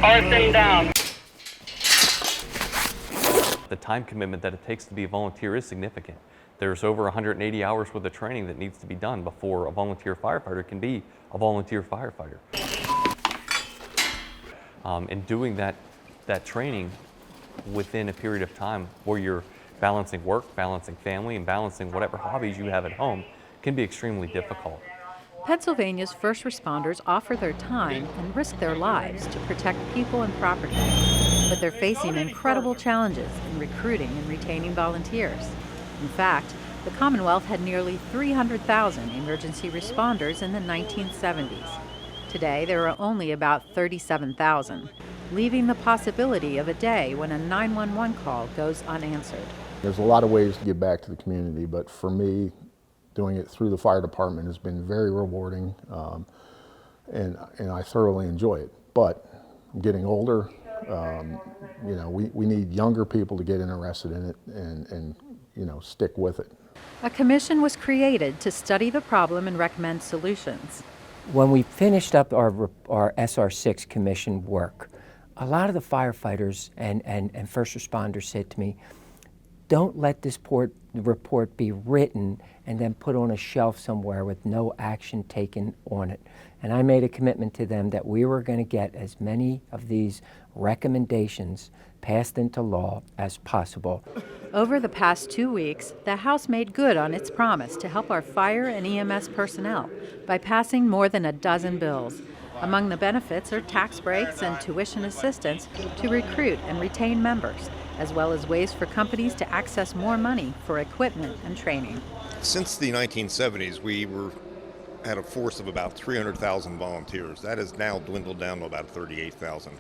Arson down. The time commitment that it takes to be a volunteer is significant. There's over 180 hours worth of training that needs to be done before a volunteer firefighter can be a volunteer firefighter. And doing that training within a period of time where you're balancing work, balancing family, and balancing whatever hobbies you have at home can be extremely difficult. Pennsylvania's first responders offer their time and risk their lives to protect people and property, but they're facing incredible challenges in recruiting and retaining volunteers. In fact, the Commonwealth had nearly 300,000 emergency responders in the 1970s. Today, there are only about 37,000, leaving the possibility of a day when a 911 call goes unanswered. There's a lot of ways to give back to the community, but for me, doing it through the fire department has been very rewarding, and I thoroughly enjoy it. But I'm getting older. We need younger people to get interested in it and stick with it. A commission was created to study the problem and recommend solutions. When we finished up our SR6 commission work, a lot of the firefighters and first responders said to me, don't let this report be written and then put on a shelf somewhere with no action taken on it. And I made a commitment to them that we were going to get as many of these recommendations passed into law as possible. Over the past 2 weeks, the House made good on its promise to help our fire and EMS personnel by passing more than a dozen bills. Among the benefits are tax breaks and tuition assistance to recruit and retain members, as well as ways for companies to access more money for equipment and training. Since the 1970s, we had a force of about 300,000 volunteers. That has now dwindled down to about 38,000.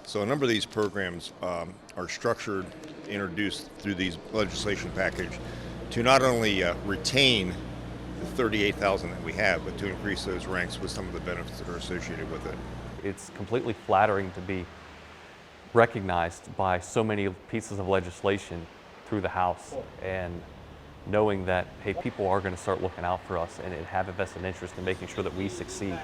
So a number of these programs are structured, introduced through these legislation package to not only retain the 38,000 that we have, but to increase those ranks with some of the benefits that are associated with it. It's completely flattering to be recognized by so many pieces of legislation through the House, and knowing that, hey, people are going to start looking out for us and have a vested interest in making sure that we succeed.